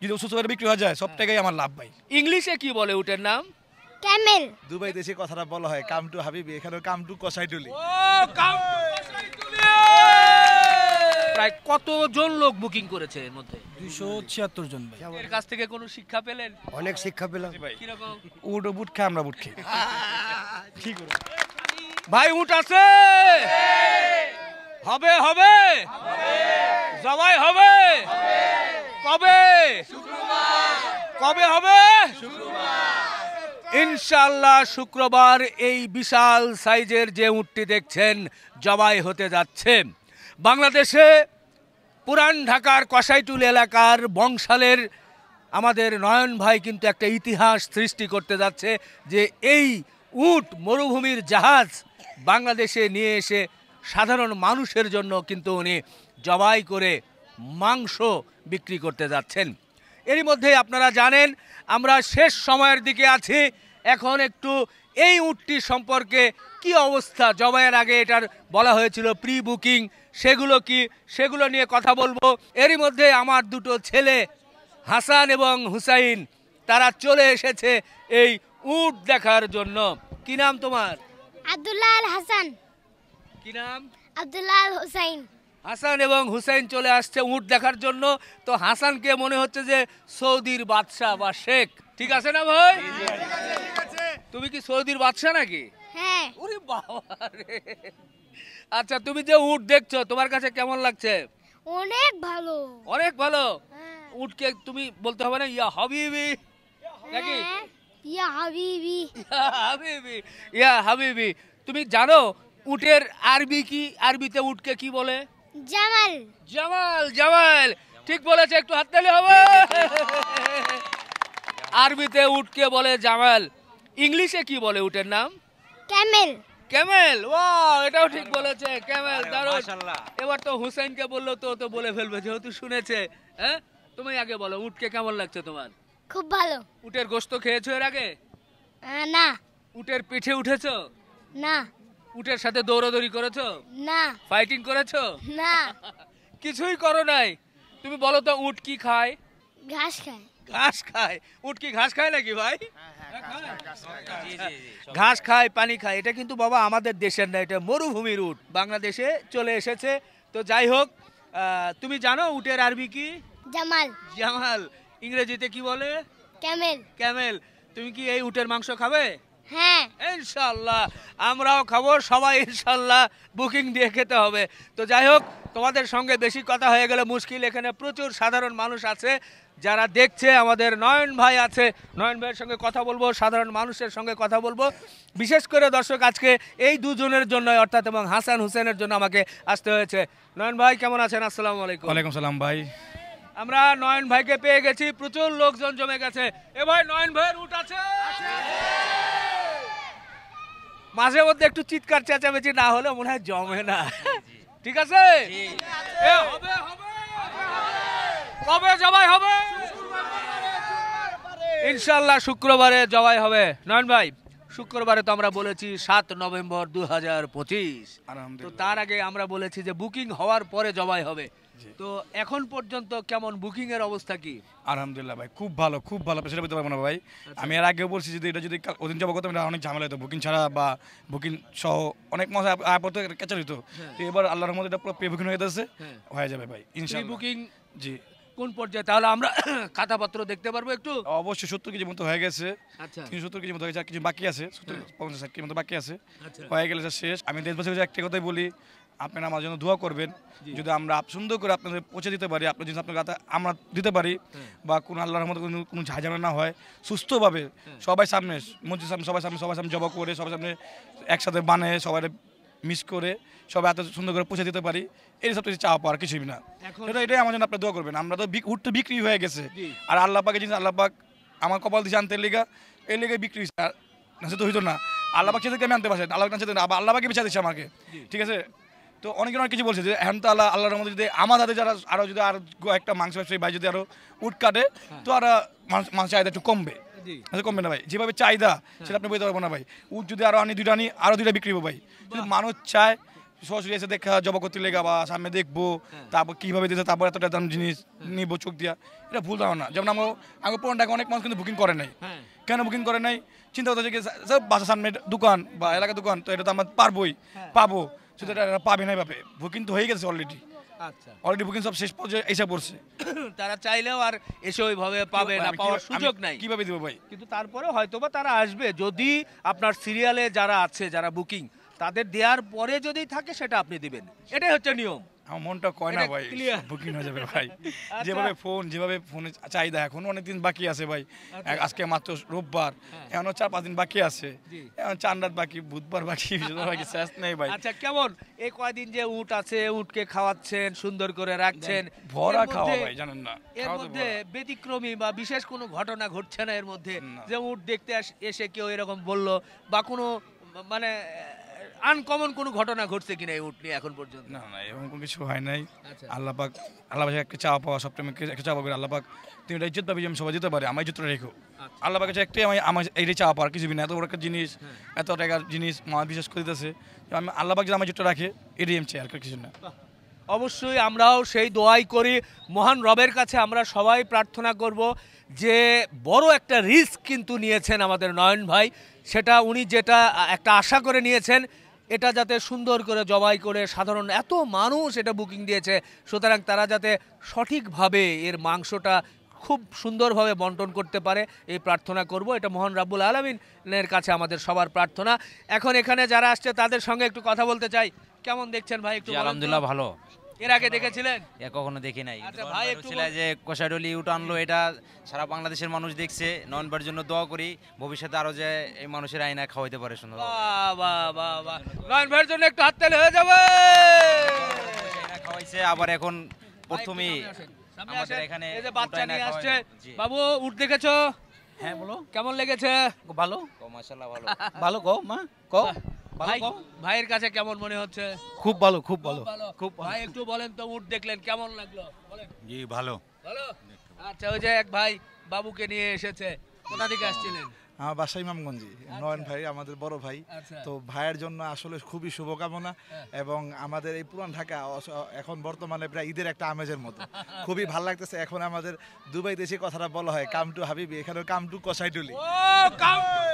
যদি সুস্থ করে বিক্রি হয়ে যায় সব টাকাই আমার লাভ ভাই। ইংলিশে কি বলে উটের নাম? ক্যামেল। দুবাই দেশে কথাটা বলা হয় কাম টু হাবিবি, এখানে কাম টু কসাইটুলি। প্রায় কতজন লোক বুকিং করেছে এর মধ্যে? 276 জন ভাই। এর কাছ থেকে কোনো শিক্ষা পেলেন? অনেক শিক্ষা পেলাম কিরকম? উট বুট খাই, আমরা বুট খাই। ঠিক ভাই, উট আছে, হবে হবে জবাই হবে কবে? কবে হবে? ইনশাআল্লাহ শুক্রবার এই বিশাল সাইজের যে উটটি দেখছেন জবাই হতে যাচ্ছে। বাংলাদেশে পুরান ঢাকার কসাইটুলি এলাকার বংশালের আমাদের নয়ন ভাই কিন্তু একটা ইতিহাস সৃষ্টি করতে যাচ্ছে যে এই উট মরুভূমির জাহাজ বাংলাদেশে নিয়ে এসে সাধারণ মানুষের জন্য কিন্তু উনি জবাই করে মাংস বিক্রি করতে যাচ্ছেন। এরই মধ্যে আপনারা জানেন আমরা শেষ সময়ের দিকে আছি। এখন একটু এই উটটি সম্পর্কে কি অবস্থা, জবাইয়ের আগে এটার বলা হয়েছিল প্রি বুকিং, সেগুলো কি, সেগুলো নিয়ে কথা বলবো। এরই মধ্যে আমার দুটো ছেলে হাসান এবং হুসাইন তারা চলে এসেছে এই উট দেখার জন্য। কি নাম তোমার? আব্দুল্লাহ আল হাসান। কি নাম? আব্দুল্লাহ আল হুসাইন। হাসান এবং হুসাইন চলে আসছে উট দেখার জন্য। তো হাসানকে মনে হচ্ছে যে সৌদির বাদশা বা শেখ, ঠিক আছে না ভাই? তুমি কি সৌদির বাদশা নাকি? হ্যাঁ। ওরে বাবা রে। আচ্ছা, তুমি যে উট দেখছো তোমার কাছে কেমন লাগছে? অনেক ভালো। অনেক ভালো। হ্যাঁ। উটকে তুমি বলতে হবে না ইয়া হাবিবি নাকি? হ্যাঁ, ইয়া হাবিবি। ইয়া হাবিবি, ইয়া হাবিবি। তুমি জানো উটের আরবি কি? আরবিতে উটকে কি বলে? জামাল। জামাল। জামাল ঠিক বলেছে, একটু হাততালি হবে। আরবিতে উটকে বলে জামাল। ইংলিশে কি বলে উটের নাম? ক্যামেল। ক্যামেল। ওয়াও, এটাও ঠিক বলেছে, ক্যামেল। দারুণ। এবার তো হুসাইনকে বললো তো তো বলে ফেলবে যেহেতু শুনেছে। হ্যাঁ, তুমি আগে বলো উটকে কেমন লাগছে তোমার? খুব ভালো। উটের গোশত খেয়েছো এর আগে? না। উটের পিঠে উঠেছো? না। উটের সাথে দৌড়াদৌড়ি করেছো? না। ফাইটিং করেছো? না। কিছুই করো নাই। তুমি বলো তো উট কি খায়? ঘাস খায়। ঘাস খায়। উট কি ঘাস খায় নাকি ভাই? ঘাস খায়, পানি খায়। এটা কিন্তু বাবা আমাদের দেশের না, এটা মরুভূমির উট বাংলাদেশে চলে এসেছে। তো যাই হোক, তুমি জানো উটের আরবি কি? জামাল। জামাল। ইংরেজিতে কি বলে? ক্যামেল। ক্যামেল। তুমি কি এই উটের মাংস খাবে? হ্যাঁ। ইনশাআল্লাহ আমরাও খাবো, সবাই ইনশাআল্লাহ বুকিং দিয়ে খেতে হবে। তো যাই হোক, তোমাদের সঙ্গে বেশি কথা হয়ে গেলে মুশকিল। এখানে প্রচুর সাধারণ মানুষ আছে যারা দেখছে। আমাদের নয়ন ভাই আছে, নয়ন ভাইয়ের সঙ্গে কথা বলবো, সাধারণ মানুষের সঙ্গে কথা বলবো। বিশেষ করে দর্শক আজকে এই দুজনের জন্য অর্থাৎ এবং হাসান হুসেনের জন্য আমাকে আসতে হয়েছে। নয়ন ভাই কেমন আছেন? আসসালামু আলাইকুম। ওয়ালাইকুম সালাম ভাই। আমরা নয়ন ভাইকে পেয়ে গেছি, প্রচুর লোকজন জমে গেছে। এ ভাই, নয়ন ভাইয়ের উট আছে? মাঝে মধ্যে একটু চিৎকার চেঁচামেচি না হলে মনে হয় জমে না। ঠিক আছে? এ হবে হবে। কবে জবাই হবে? ইনশাআল্লাহ শুক্রবারে জবাই হবে। নয়ন ভাই, শুক্রবারে তো আমরা বলেছি 7 নভেম্বর 2025। তো তার আগে আমরা বলেছি যে বুকিং হওয়ার পরে জবাই হবে। তো এখন পর্যন্ত কেমন বুকিং এর অবস্থা কি? আলহামদুলিল্লাহ ভাই, খুব ভালো, খুব ভালো। সেটা বলতে পারবো না ভাই। আমি এর আগেও বলছি যদি এটা যদি ওদিন যাবো করতাম এটা অনেক ঝামেলা হতো, বুকিং ছাড়া বা বুকিং সহ অনেক মজা আয়াপত কেচার হতো। তো এবার আল্লাহর রহমতে এটা পুরো প্রি বুকিং হয়ে যাচ্ছে, হয়ে যাবে ভাই ইনশাআল্লাহ। বুকিং জি। কোন পর্যায়ে? তাহলে আমরা খাতাপত্র দেখতে পারবো একটু? অবশ্যই 70 কেজি মতো হয়ে গেছে। আচ্ছা। 370 কেজি মতো হয়ে গেছে, কিছু বাকি আছে, 50 কেজি মতো বাকি আছে। আচ্ছা। হয়ে গেলে শেষ। আমি দেশবাসীকে একটা কথাই বলি, আপনারা আমার জন্য দোয়া করবেন। যদি আমরা সুন্দর করে আপনাদের পৌঁছে দিতে পারি, আপনার যদি আপনার কাছে আমরা দিতে পারি বা কোনো আল্লাহর রহমতে কোনো ঝামেলা না হয়, সুস্থভাবে সবাই সামনে মসজিদ সামনে সবার সামনে জবা করে সবার সামনে একসাথে বানিয়ে সবাই মিস করে সবাই এত সুন্দর করে পৌঁছে দিতে পারি, এই সব কিছু চাওয়া পাওয়ার কিছুই না। এটাই আমার জন্য আপনার দোয়া করবেন। আমরা তো উট তো বিক্রি হয়ে গেছে, আর আল্লাহ পাকে জিনিস আল্লাহ পাক আমার কপাল দিয়েছে আনতে লেগা, এই লেগে বিক্রি হয়েছে। না তো হইতো না, আল্লাহ পাক সেদিকে আমি আনতে পারছি, আল্লাহ আল্লাহ পাকে বেচা দিচ্ছে আমাকে। ঠিক আছে? তো অনেকে অনেক কিছু বলছে যে এখন তো আল্লাহর মধ্যে যদি আমাদের যারা আরো যদি আর একটা মাংস ব্যবসায়ী ভাই যদি আরো উট কাটে তো আর মাংস চাহিদা একটু কমবে। কমবে না ভাই, যেভাবে চাহিদা সেটা আপনি বলতে পারবো না ভাই। উট যদি আরো আনি 2টা আনি আরো 2টা বিক্রি হবো ভাই। যদি মানুষ চায় সরাসরি এসে দেখা জবা করতে লেগা বা সামনে দেখবো, তারপর কীভাবে দিতে, তারপর এতটা দাম জিনিস নিবো চোখ দিয়া, এটা ভুল ধারণা। যেমন আমার পুরান ঢাকা অনেক মানুষ কিন্তু বুকিং করে নাই। কেন বুকিং করে নাই? চিন্তা করতে যে সব বাসার সামনে দোকান বা এলাকার দোকান, তো এটা তো আমরা পারবোই, পাবো, শুধু এটা পাবে নাই পাবে, বুকিং তো হয়ে গেছে অলরেডি। আচ্ছা, অলরেডি বুকিং সব শেষ পর্যায়ে এসে পড়ছে। তারা চাইলেও আর এসে ওইভাবে পাবে না, পাওয়ার সুযোগ নাই। কিভাবে দিব ভাই? কিন্তু তারপরে হয়তোবা তারা আসবে, যদি আপনার সিরিয়ালে যারা আছে, যারা বুকিং, তাদের দেওয়ার পরে যদি থাকে সেটা আপনি দিবেন, এটাই হচ্ছে নিয়ম। আমার মনটা কয় না এটা ভাই clear? বুকিং হয়ে যাবে ভাই। আচ্ছা। যেভাবে ফোনের চাহিদা, এখন অনেক দিন বাকি আছে ভাই। আজকে মাত্র রোববার, এখনো 4-5 দিন বাকি আছে, জি। এখন 4 রাত বাকি, বুধবার বাকি, বাকি শেষ নেই ভাই। আচ্ছা, কেমন এই কয়দিন যে উট আছে, উটকে খাওয়াচ্ছেন, সুন্দর করে রাখছেন, ভরা এর খাওয়া মধ্যে- ভাই, জানেন না, এর খাওয়া তো মধ্যে ভরা। ব্যতিক্রমী বা বিশেষ কোনো ঘটনা ঘটছে না এর মধ্যে, না। যে উট দেখতে এসে কেউ এরকম বললো, বা কোনো মানে আনকমন কোনো ঘটনা ঘটছে কিনা এই উট নিয়ে এখন পর্যন্ত? না না, এরকম কোনো কিছু হয় নাই। আচ্ছা। আল্লাহ পাক একটা চাওয়া পাওয়া, সবটাইমে একটা চাওয়া করে আল্লাহ পাক, তুমি এটা ইজ্জত পাবি, আমি সবাই যেতে পারে, আমার ইজ্জতটা রেখো। আল্লাহ পাকের কাছে একটাই, আমার এইটাই চাওয়া পাওয়ার কিছু না। এত বড় একটা জিনিস, এত টাকার জিনিস আমার বিশ্বাস করে দিতেছে, আমি আল্লাহ পাক যদি আমার ইজ্জতটা রাখে, এটাই আমি চাই, আর কিছু না। অবশ্যই আমরাও সেই দোয়াই করি, মহান রবের কাছে আমরা সবাই প্রার্থনা করব যে বড় একটা রিস্ক কিন্তু নিয়েছেন আমাদের নয়ন ভাই, সেটা উনি যেটা একটা আশা করে নিয়েছেন, এটা যাতে সুন্দর করে জবাই করে, সাধারণ এত মানুষ এটা বুকিং দিয়েছে, সুতরাং তারা যাতে সঠিকভাবে এর মাংসটা খুব সুন্দরভাবে বন্টন করতে পারে, এই প্রার্থনা করব। এটা মহান রাব্বুল আলামিনের কাছে আমাদের সবার প্রার্থনা। এখন এখানে যারা আসছে তাদের সঙ্গে একটু কথা বলতে চাই। কেমন দেখছেন ভাই, একটু জি, বলেন তো? আলহামদুলিল্লাহ ভালো। এর আগে দেখেছিলেন? এ কখনো দেখি নাই। আচ্ছা ভাই, একটু ছিল যে কষাডলি উঠ আনলো, এটা সারা বাংলাদেশের মানুষ দেখছে। নয়নবার জন্য দোয়া করি, ভবিষ্যতে আরো যে এই মানুষের আইনা খাওয়াইতে পারে সুন্দর। বাহ বাহ বাহ বাহ, নয়ন ভাইয়ের জন্য একটু হাততালি হয়ে যাবে। আইনা খাওয়াইছে, আবার এখন প্রথমেই সামনে আমাদের আসেন। এখানে এই যে বাচ্চা উঠাই না নিয়ে আসছে, খাওয়াই। জি। বাবু উঠ দেখেছো? হ্যাঁ বলো। কেমন লেগেছে? ভালো ও মাশাআল্লাহ ভালো। ভালো কও মা কও। ভালো ভাই, কও। ভাইয়ের কাছে কেমন মনে হচ্ছে? খুব ভালো খুব ভালো। খুব ভাই, একটু বলেন তো, উঠ দেখলেন কেমন লাগলো বলেন। জি ভালো। ভালো। আচ্ছা, ওই যে এক ভাই বাবুকে নিয়ে এসেছে, কোথা থেকে আসছিলেন? আমার বাসা ইমামগঞ্জি, নয়ন ভাই আমাদের বড় ভাই। আচ্ছা। তো ভাইয়ের জন্য আসলে খুবই শুভকামনা, এবং আমাদের এই পুরান ঢাকা এখন বর্তমানে প্রায় ঈদের একটা আমেজের মতো, খুবই ভালো লাগতেছে। এখন আমাদের দুবাই দেশে কথাটা বলা হয় কাম টু হাবিবি, এখানে কাম টু কসাইটুলি। ও কাউন্টার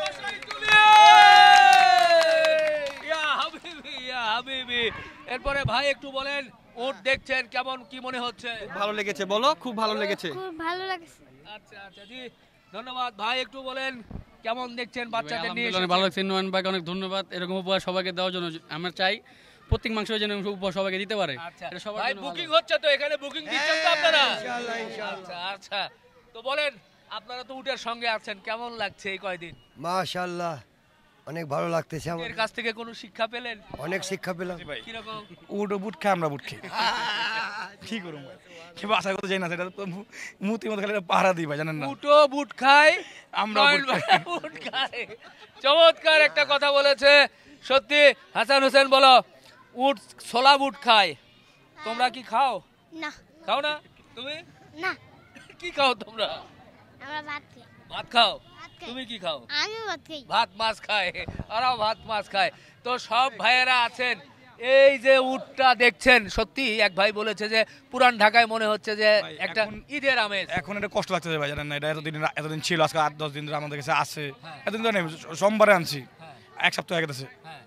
ইয়া হাবিবি, ইয়া হাবিবি। এরপরে ভাই একটু বলেন, উট দেখছেন কেমন, কি মনে হচ্ছে? ভালো লেগেছে বলো, খুব ভালো লেগেছে। খুব ভালো লাগছে। আচ্ছা আচ্ছা, জি ধন্যবাদ। ভাই একটু বলেন, কেমন দেখছেন বাচ্চাদের নিয়ে আলহামদুলিল্লাহ, অনেক ভালো লাগছে। নয়ন ভাইকে অনেক ধন্যবাদ, এরকম উপহার সবাইকে দেওয়ার জন্য। আমরা চাই প্রত্যেক মাংসের জন্য উপহার সবাইকে দিতে পারে। আচ্ছা এটা সবার ভাই, জন্য বুকিং ভালো। হচ্ছে তো, এখানে বুকিং দিচ্ছেন তো আপনারা? আচ্ছা আচ্ছা, তো বলেন, আপনারা তো উটের সঙ্গে আছেন, কেমন লাগছে এই কয়দিন? মাশাআল্লাহ, অনেক ভালো লাগতেছে আমার। এর কাছ থেকে কোনো শিক্ষা পেলেন? অনেক শিক্ষা পেলাম। ভাই কিরকম? উট ও বুট খাই, আমরা বুট খাই, কি করুন ভাই, কি বাসায় কথা যাই না, সেটা তো মুতির মতো খালি পাহারা দিই ভাই, জানেন না। উটো বুট খায়, আমরা নয়ন বুট ভাই বুট খায়। চমৎকার একটা কথা বলেছে সত্যি। হাসান হোসেন বলো, উট ছোলা বুট খায়, তোমরা কি খাও? না খাও না? তুমি না, কি খাও তোমরা? আমরা ভাত খাই। ভাত খাও। ভাত খাই। তুমি কি খাও? আমি ভাত খাই। ভাত মাছ খায়, ওরাও ভাত মাছ খায়। তো সব ভাইয়েরা আছেন। এই যে উটটা দেখছেন, সত্যি এক ভাই বলেছে যে পুরান ঢাকায় মনে হচ্ছে যে ভাই, একটা এখন- ঈদের আমেজ। এখন এটা কষ্ট লাগতেছে ভাই, জানেন না, এটা এতদিন ছিল, আজকে 8-10 দিন ধরে আমাদের কাছে আছে। এতদিন ধরে নেই, সোমবারে আনছি, এক সপ্তাহ হয়ে গেছে, হ্যাঁ।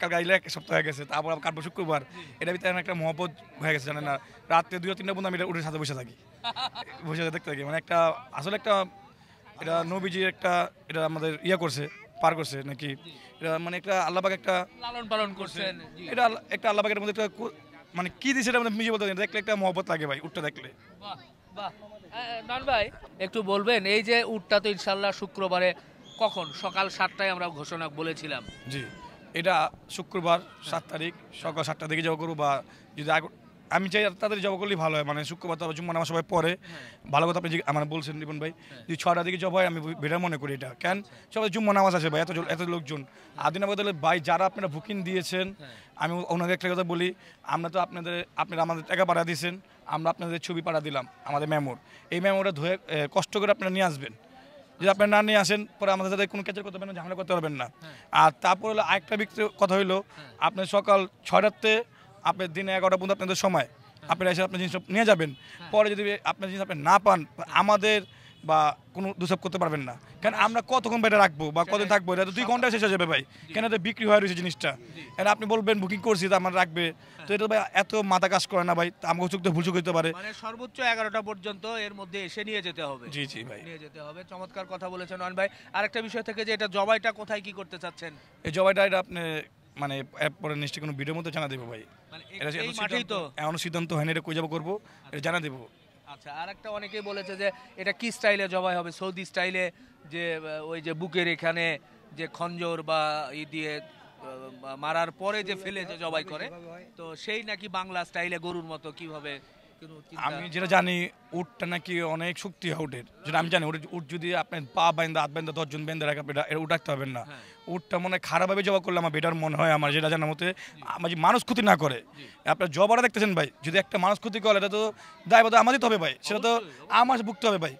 কালকে আইলে এক সপ্তাহ হয়ে গেছে, তারপর আবার কাটবো শুক্রবার। এটা ভিতরে একটা মহব্বত হয়ে গেছে, জানেন না, রাত্রে 2-3টা পর্যন্ত আমি এটা উঠে সাথে বসে থাকি, বসে দেখতে থাকি, মানে একটা আসলে একটা, এটা নবীজির একটা, এটা আমাদের করছে, পার করছে নাকি, এটা মানে একটা আল্লাহ পাক একটা, লালন পালন করছেন। জি। এটা একটা আল্লাহ পাকের মধ্যে একটা মানে কি দিছে, এটা মানে নিজে বলতে পারি না, দেখলে একটা মহব্বত লাগে ভাই উঠটা দেখলে। বাহ, বাহ। নন ভাই একটু বলবেন, এই যে উটটা তো ইনশাল্লাহ শুক্রবারে, কখন? সকাল 7টায় আমরা ঘোষণা বলেছিলাম। জি, এটা শুক্রবার 7 তারিখ সকাল 7টার দিকে জবা করবো, বা যদি আমি চাই তাদের জবা করলেই ভালো হয়, মানে শুক্রবার তো জুম্মা নামাজ সবাই পরে, ভালো কথা আপনি আমার বলছেন রিপন ভাই, যদি 6টার দিকে জবা হয় আমি বেটার মনে করি এটা, কেন সবাই জুম্মা নামাজ আছে ভাই, এত লোকজন। আদিনা বদলে ভাই যারা আপনারা বুকিং দিয়েছেন, আমি ওনাদের একটা কথা বলি, আমরা তো আপনারা আমাদের টাকা পাঠা দিয়েছেন, আমরা আপনাদের ছবি পাঠা দিলাম, আমাদের মেমোর, এই মেমোটা ধুয়ে কষ্ট করে আপনারা নিয়ে আসবেন, যদি আপনি না নিয়ে আসেন পরে আমাদের সাথে কোনো ক্যাচার করতে পারবেন না, ঝামেলা করতে পারবেন না। আর তারপর হলো আরেকটা কথা হইলো আপনি সকাল 6টাতে আপনি দিনে 11টা পর্যন্ত আপনাদের সময় আপনি এসে আপনার জিনিস নিয়ে যাবেন। পরে যদি আপনার জিনিস আপনি না পান আমাদের বা কোনো দুসব করতে পারবেন না, কারণ আমরা কতক্ষণ বেটা রাখবো বা কতদিন থাকবো, এটা তো 2 ঘন্টায় শেষ হয়ে যাবে ভাই, কেন এটা বিক্রি হয়ে রয়েছে জিনিসটা। এটা আপনি বলবেন বুকিং করছি তো আমার রাখবে, তো এটা ভাই এত মাথা কাজ করে না ভাই, আমাকে চোখ তো ভুল চোখ হতে পারে। মানে সর্বোচ্চ 11টা পর্যন্ত এর মধ্যে এসে নিয়ে যেতে হবে। জি জি ভাই, নিয়ে যেতে হবে। চমৎকার কথা বলেছেন নয়ন ভাই। আরেকটা বিষয় থেকে যে এটা জবাইটা কোথায় কি করতে চাচ্ছেন? এই জবাইটা এটা আপনি মানে পরে নিশ্চয়ই কোনো ভিডিওর মধ্যে জানা দেবো ভাই। মানে এটা এই মাঠেই তো? এমন সিদ্ধান্ত হয়নি, এটা কই যাবো করবো এটা জানা দেবো। আচ্ছা, আরেকটা অনেকেই বলেছে যে এটা কি স্টাইলে জবাই হবে, সৌদি স্টাইলে, যে ওই যে বুকের এখানে যে খঞ্জর বা ই দিয়ে মারার পরে যে ফেলে যে জবাই করে, তো সেই নাকি বাংলা স্টাইলে গরুর মতো কিভাবে? আমি যেটা জানি উটটা নাকি অনেক শক্তি হয় উটের, যেটা আমি জানি। উট যদি আপনি পা বাইন্দা হাত বাইন্দা 10 জন বেঁধে রাখা এটা উঠ রাখতে পারবেন না। উটটা মনে হয় খারাপভাবে জবা করলে আমার বেটার মনে হয়, আমার যেটা জানার মতে আমার যে মানুষ ক্ষতি না করে। আপনার জবাটা দেখতেছেন ভাই, যদি একটা মানুষ ক্ষতি করে এটা তো দায়বদ্ধ আমাদেরই তো হবে ভাই, সেটা তো আমার ভুগতে হবে ভাই।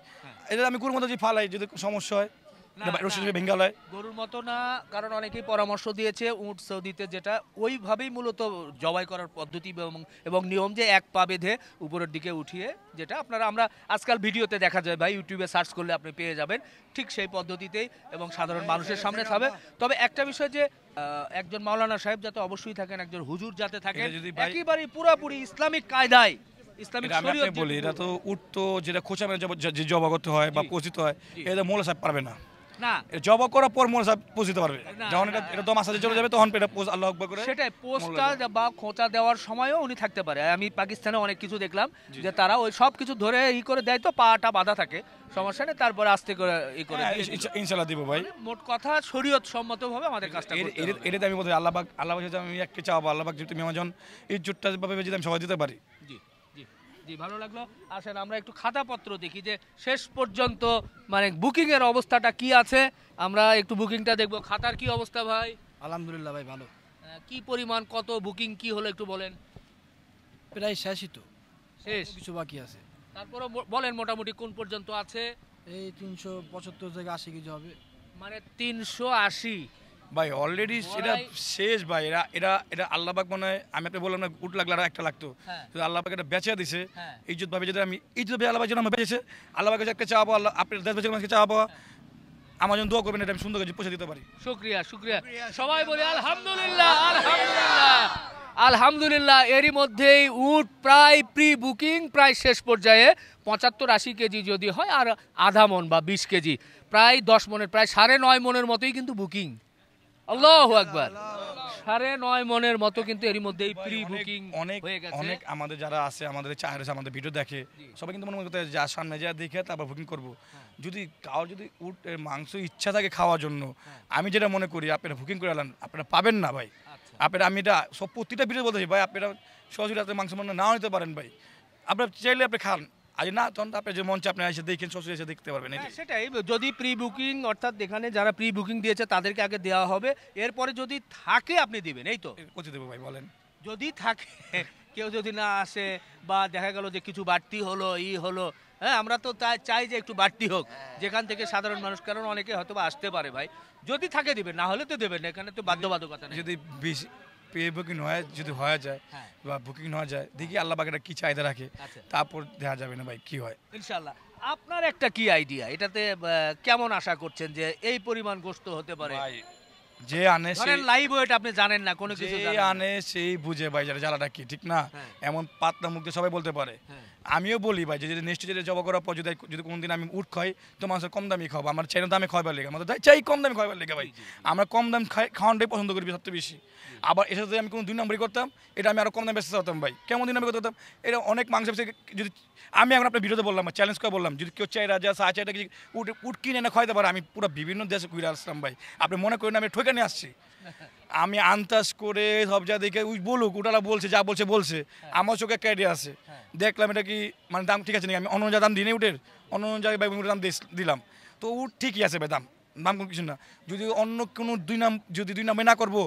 এটা আমি কোনো মতো যদি ফালাই যদি সমস্যা হয় বেঙ্গালয় গরুর মতো না, কারণ অনেকেই পরামর্শ দিয়েছে উট সৌদিতে যেটা ওইভাবেই মূলত জবাই করার পদ্ধতি এবং নিয়ম, যে এক পা বেঁধে উপরের দিকে উঠিয়ে, যেটা আপনারা আমরা আজকাল ভিডিওতে দেখা যায় ভাই, ইউটিউবে সার্চ করলে আপনি পেয়ে যাবেন ঠিক সেই পদ্ধতিতেই, এবং সাধারণ মানুষের সামনে থাকবে। তবে একটা বিষয় যে একজন মাওলানা সাহেব যাতে অবশ্যই থাকেন, একজন হুজুর যাতে থাকেন, একেবারে পুরোপুরি ইসলামিক কায়দায় ইসলামিক শরীয়ত। বলি এটা তো উট তো যেটা খোঁচা মেরে যে জবা করতে হয় বা পচিত হয়, এটা মোলা সাহেব পারবে না। না, জবা করার পর মোলা সাহেব পচিতে পারবে, যখন এটা তো মাসাজে চলে যাবে তখন এটা পোজ আল্লাহু আকবার করে সেটাই পোস্টটা বা খোঁচা দেওয়ার সময়ও উনি থাকতে পারে। আমি পাকিস্তানে অনেক কিছু দেখলাম যে তারা ওই সব কিছু ধরে ই করে দেয়, তো পাটা বাঁধা থাকে, সমস্যা নেই, তারপরে আস্তে করে ই করে ইনশাআল্লাহ দিব ভাই। মোট কথা শরীয়ত সম্মতভাবে আমাদের কাজটা করতে হবে। এটাতে আমি বলতে আল্লাহ পাক যদি আমি একটা চাওয়াবো, আল্লাহ পাক যদি তুমি আমার যখন ইজ্জতটা ভাবে যদি আমি সবাই দিতে পারি। জি জি জি, ভালো লাগলো। আসেন আমরা একটু খাতাপত্র দেখি যে শেষ পর্যন্ত মানে বুকিং এর অবস্থাটা কি আছে, আমরা একটু বুকিংটা দেখবো। খাতার কি অবস্থা ভাই? আলহামদুলিল্লাহ ভাই ভালো। কি পরিমাণ, কত বুকিং কি হলো একটু বলেন। প্রায় শেষই তো, শেষ কিছু বাকি আছে। তারপরে বলেন মোটামুটি কোন পর্যন্ত আছে? এই 375 থেকে 80 কেজি হবে। মানে 380 ভাই অলরেডি এটা শেষ ভাই। এরা এরা এটা আল্লাহ পাক মনে হয়, আমি আপনি বললাম না উট লাগলে আর একটা লাগতো, আল্লাহ পাক এটা বেচে দিছে ইজ্জত ভাবে। যদি আমি ইজ্জত ভাবে আল্লাহ পাক যেন আমার বেঁচেছে, আল্লাহ পাক একটা চাওয়াবো, আল্লাহ আপনার দেশ বেঁচে মানুষকে চাওয়াবো, আমার জন্য দোয়া করবেন এটা আমি সুন্দর করে পৌঁছে দিতে পারি। শুকরিয়া শুকরিয়া, সবাই বলি আলহামদুলিল্লাহ আলহামদুলিল্লাহ আলহামদুলিল্লাহ। এরই মধ্যেই উট প্রায় প্রি বুকিং, প্রায় শেষ পর্যায়ে। 75-80 কেজি যদি হয়, আর আধা মন বা 20 কেজি, প্রায় 10 মনের, প্রায় 9.5 মনের মতোই কিন্তু বুকিং। আল্লাহু আকবার, 9.5 মনের মতো কিন্তু এরই মধ্যেই প্রি বুকিং হয়ে গেছে। অনেক আমাদের যারা আছে, আমাদের চায়ের আছে, আমাদের ভিডিও দেখে, সবাই কিন্তু মনে করতে যা সামনে যা দেখে তারপর বুকিং করবো। যদি কারোর যদি উটের মাংস ইচ্ছা থাকে খাওয়ার জন্য, আমি যেটা মনে করি আপনারা বুকিং করে আনলেন, আপনারা পাবেন না ভাই। আপনারা, আমি এটা সব প্রতিটা ভিডিও বলতেছি ভাই, আপনারা সরাসরি রাতে মাংস মনে নাও নিতে পারেন ভাই, আপনারা চাইলে আপনি খান, আজ না তখন আপনি যে মঞ্চে আপনি এসে দেখেন, সরাসরি এসে দেখতে পারবেন। সেটাই, যদি প্রি বুকিং, অর্থাৎ এখানে যারা প্রি বুকিং দিয়েছে তাদেরকে আগে দেওয়া হবে, এরপরে যদি থাকে আপনি দিবেন। এই তো কোথায় দেবো ভাই বলেন? যদি থাকে, কেউ যদি না আসে বা দেখা গেল যে কিছু বাড়তি হলো, হলো, হ্যাঁ, আমরা তো চাই যে একটু বাড়তি হোক, যেখান থেকে সাধারণ মানুষ, কারণ অনেকে হয়তো বা আসতে পারে ভাই, যদি থাকে দিবেন, না হলে তো দেবেন, এখানে তো বাধ্যবাধকতা নেই। যদি পে বুকিং হয়, যদি হয়ে যায় বা বুকিং হয়ে যায়, দেখি আল্লাহ পাক এটা কি চাহিদা রাখে, তারপর দেখা যাবে না ভাই কি হয় ইনশাআল্লাহ। আপনার একটা কি আইডিয়া, এটাতে কেমন আশা করছেন যে এই পরিমাণ গোশত হতে পারে? ভাই যে আনে ধরেন লাইভ ওয়েট আপনি জানেন না, কোনো কিছু যে আনে সেই বুঝে ভাই, যারা জ্বালাটা কি ঠিক না, এমন পাতলা মুখ দিয়ে সবাই বলতে পারে। আমিও বলি ভাই, যে যদি নেক্সট যদি জবা করার পর যদি কোনদিন আমি উট খাই, তো মানুষের কম দামি খাবো, আমার চাই না দামে খাওয়াবার লেগে, আমাদের চাই কম দামে খাওয়াবার লেগে ভাই। আমরা কম দাম খাওয়ানটাই পছন্দ করি সবচেয়ে বেশি। আবার এর সাথে আমি কোনো 2 নম্বরই করতাম, এটা আমি আরো কম দামে বেচতে চাইতাম ভাই। কেমন 2 নম্বর করতাম, এটা অনেক মাংস যদি আমি এখন আপনার ভিডিওতে বললাম, চ্যালেঞ্জ করে বললাম, যদি কেউ চাই রাজা সাহা চাইটা কিছু উট কিনে না খাওয়াতে পারে, আমি পুরো বিভিন্ন দেশে ঘুরে আসলাম ভাই। আপনি মনে করেন আমি ঠকে নিয়ে আসছি, আমি আন্দাজ করে সব যা দেখে বলুক, ওটালা বলছে যা বলছে আমার চোখে ক্যাডে আছে, দেখলাম এটা কি মানে দাম ঠিক আছে নাকি, আমি অন্য যা দাম দিই উটের, অন্য জায়গায় ভাই উটের দাম দিলাম, তো উট ঠিকই আছে ভাই, দাম দাম কোনো কিছু না। যদি অন্য কোনো দুই নামে না করবো,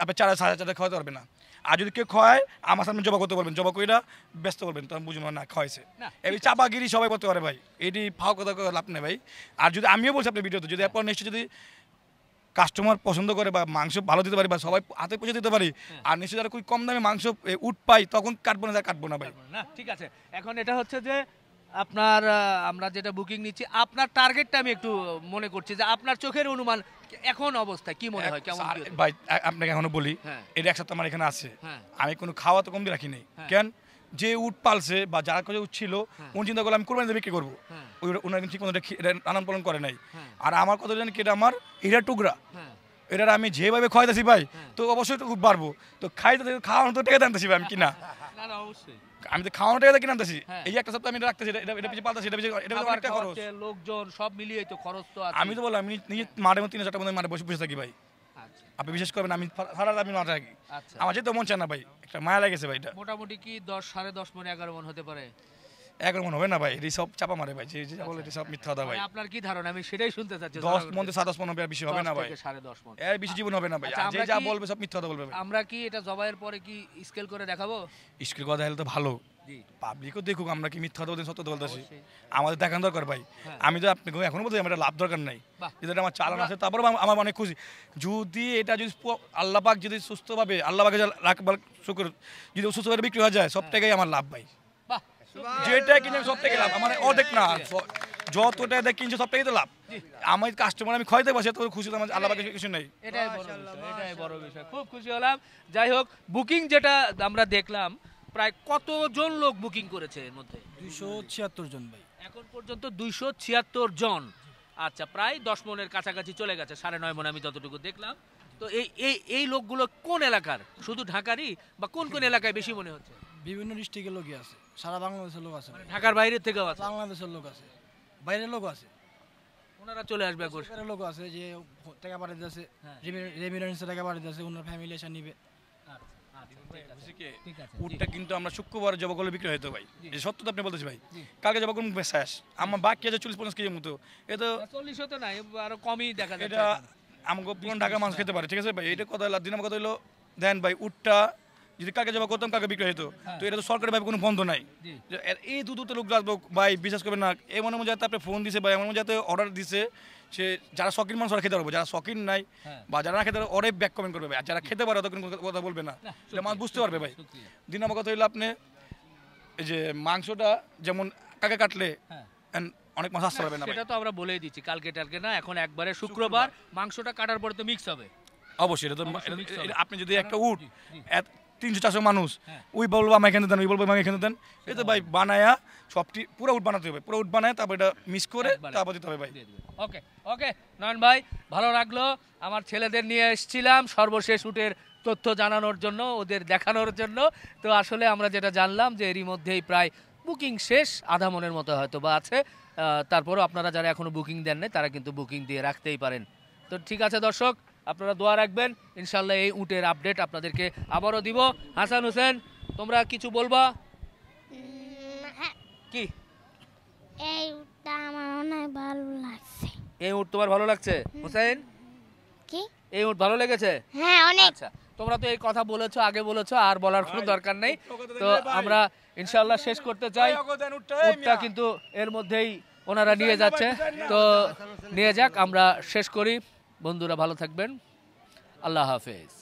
আপনি 4,500 খাওয়াতে পারবে না। আর যদি কেউ খাওয়ায় আমার সামনে জবা করতে পারবেন, জবা কইরা ব্যস্ত করবেন, তখন বুঝবো না খাওয়াইছে। এই চাপাগিরি সবাই করতে পারে ভাই, এটি ফাও কথা লাভ নেই ভাই। আর যদি আমিও বলছি আপনার ভিডিওতে, যদি আপনার নিশ্চয় যদি কাস্টমার পছন্দ করে বা মাংস ভালো দিতে পারি বা সবাই হাতে পৌঁছে দিতে পারি, আর নিশ্চয় যারা খুব কম দামে মাংস উঠ পাই, তখন কাটবো না, কাটবো না ভাই। না ঠিক আছে, এখন এটা হচ্ছে যে আপনার আমরা যেটা বুকিং নিচ্ছি, আপনার টার্গেটটা আমি একটু মনে করছি যে আপনার চোখের অনুমান এখন অবস্থায় কি মনে হয়, কেমন কি হতে পারে? ভাই আপনাকে এখনো বলি, হ্যাঁ। এটা এক সপ্তাহ আমার এখানে আছে, হ্যাঁ। আমি কোনো খাওয়া তো কম দিয়ে রাখি নাই। হ্যাঁ। কেন, যে উট পালছে বা যার কাছে উট ছিল, উনি চিন্তা করলে আমি কোরবানিতে বিক্রি করবো, হ্যাঁ। ওনার ঠিক মতো লালন পালন করে নাই। হ্যাঁ। আর আমার কথা জানি কি, এটা আমার হীরা টুকরা, হ্যাঁ। এটার আমি যেভাবে খাওয়াইতেছি ভাই, তো অবশ্যই একটু বাড়বো। তো খাওয়ানো তো টাকা আনতেছি ভাই আমি কিনা, না না অবশ্যই আমি তো খাওয়ানো টাকা কিনে আনতেছি। হ্যাঁ। এই একটা সপ্তাহ আমি এটা রাখতেছি, এটা পিছিয়ে পালতেছি, এটা খাবার অনেকটা খরচ। খাওয়াচ্ছে, লোকজন সব মিলিয়ে তো খরচ তো আছে। আমি তো বললাম, আমি নিজে মাঠে 3-4টা মধ্যে মাঠে বসে থাকি ভাই। আচ্ছা আপনি বিশেষ করবেন, আমি সারা রাত আমি মাঠে থাকি। আচ্ছা, আমার যেতে মন চায় না ভাই, একটা মায়া লাগেছে ভাই। এটা মোটামুটি কি 10 10.5 মণ 11 মণ হতে পারে? এখন মনে হবে না ভাই, এটি সব চাপা মারে ভাই, যে বলে এটি সব মিথ্যা কথা ভাই। মানে আপনার কি ধারণা, আমি সেটাই শুনতে চাচ্ছি। 10 মন 7-10 মন হবে, আর বেশি হবে না ভাই, 10.5 মণ এর বেশি জীবন হবে না ভাই। আচ্ছা, আর যে আমরা যা কি- বলবে সব মিথ্যা কথা বলবে ভাই। আমরা কি এটা জবাইয়ের পরে কি স্কেল করে দেখাবো? স্কুল কথা হলে তো ভালো, জি পাবলিকও দেখুক আমরা কি মিথ্যা কথা বলতে সত্য কথা বলতেছি। অবশ্যই। আমাদের দেখানো দরকার ভাই। হ্যাঁ। আমি তো আপনাকে এখনো বলতে আমার লাভ দরকার নাই, বাহ। যদি এটা আমার চালান আছে, তারপরে আমার অনেক খুশি। যদি এটা যদি আল্লাহ পাক যদি সুস্থভাবে, আল্লাহ পাকে রাখবার শুকর, যদি সুস্থভাবে বিক্রি হয়ে যায়, সব টাকাই আমার লাভ ভাই। বাহ, যেটা কিনে সব থেকে লাভ, আমার অর্ধেক না, যতটা দেখ কিনছে সব থেকেই তো লাভ। আমার কাস্টমার আমি খাইতে বসে, তো খুশি, তো আমার আল্লাহ পাকে কিছু নেই। এটাই বড় বিষয়, এটাই বড় বিষয়। খুব খুশি হলাম। যাই হোক, বুকিং যেটা আমরা দেখলাম, প্রায় কতজন লোক বুকিং করেছে এর মধ্যে? 276 জন ভাই। এখন পর্যন্ত 276 জন। আচ্ছা, প্রায় 10 মণের কাছাকাছি চলে গেছে, 9.5 মণ আমি যতটুকু দেখলাম। তো এই লোকগুলো কোন এলাকার, শুধু ঢাকারই, বা কোন কোন এলাকায় বেশি মনে হচ্ছে? বিভিন্ন ডিস্ট্রিক্টের লোকই আছে, সারা বাংলাদেশের লোক আছে, ঢাকার বাইরের থেকেও আছে, বাংলাদেশের লোক আছে, বাইরের লোক আছে, ওনারা চলে আসবে একবার। বাইরের লোক আছে যে টাকা পাঠাতে আছে, হ্যাঁ। রেমিটেন্সে টাকা পাঠাতে আছে, ওনার ফ্যামিলি এসে নিবে। ঠিক আছে, উটটা কিন্তু আমরা শুক্রবার জবা করলে বিক্রি হয়তো ভাই, এই সত্য তো আপনি বলতেছি ভাই। কালকে জবা করুন শেষ, আমার বাকি আছে 40-50 কেজির মতো। এ তো 40 তো নাই, আরো কমই দেখা যাচ্ছে। এটা আমাকে পুরো ঢাকার মানুষ খেতে পারে, ঠিক আছে ভাই। এটা কথা দিন আমার কথা হলো, দেন ভাই উটটা যদি কালকে জবা করতাম, কালকে বিক্রি হতো। তো এটা তো সরকারি ভাবে কোনো বন্ধ নাই। যে এই দুটো লোক আসবো ভাই, বিশ্বাস করবেন না, এমন এমন যাতে আপনি ফোন দিছে ভাই, এমন যাতে অর্ডার দিছে, সে যারা শখিন মানুষ ওরা খেতে পারবো, যারা শখিন নাই বা যারা না খেতে পারে ওরাই ব্যাক কমেন্ট করবে ভাই। আর যারা খেতে পারে ওরা কোনো কথা বলবে না, এটা মানুষ বুঝতে পারবে ভাই। দিন আমার কথা হইলো, আপনি এই যে মাংসটা যেমন কাকে কাটলে অনেক মাছ আসতে পারবে না ভাই। সেটা তো আমরা বলেই দিচ্ছি, কালকে টালকে না, এখন একবারে শুক্রবার মাংসটা কাটার পরে তো মিক্স হবে। অবশ্যই এটা তো অবশ্যই mix হবে। আপনি যদি একটা উট 300-400 মানুষ, ওই বলবো আমাকে এখানে দেন, ওই বলবো আমাকে এখানে দেন, এই তো ভাই বানায়া সবটি পুরো উট বানাতে হবে, পুরো উট বানায় তারপর এটা মিক্স করে একবারে। তারপর দিতে হবে ভাই। ওকে ওকে, নয়ন ভাই ভালো লাগলো। আমার ছেলেদের নিয়ে এসেছিলাম সর্বশেষ উটের তথ্য জানানোর জন্য, ওদের দেখানোর জন্য। তো আসলে আমরা যেটা জানলাম যে এরই মধ্যেই প্রায় বুকিং শেষ, আধা মনের মতো হয়তো বা আছে। তারপরও আপনারা যারা এখনো বুকিং দেন নাই, তারা কিন্তু বুকিং দিয়ে রাখতেই পারেন। তো ঠিক আছে দর্শক, আপনারা দোয়া রাখবেন, ইনশাল্লাহ এই উটের আপডেট আপনাদেরকে আবারও দিব। হাসান হোসেন, তোমরা কিছু বলবা হ্যাঁ, কি? এই উটটা আমার অনেক ভালো লাগছে। এই উট তোমার ভালো লাগছে হোসেন? কি? এই উট ভালো লেগেছে? হ্যাঁ অনেক। আচ্ছা, তোমরা তো এই কথা বলেছো, আগে বলেছো, আর বলার কোনো দরকার নেই। তো আমরা ইনশাল্লাহ শেষ করতে চাই। উটটা কিন্তু এর মধ্যেই ওনারা নিয়ে যাচ্ছে, তো নিয়ে যাক, আমরা শেষ করি। বন্ধুরা ভালো থাকবেন, আল্লাহ হাফেজ।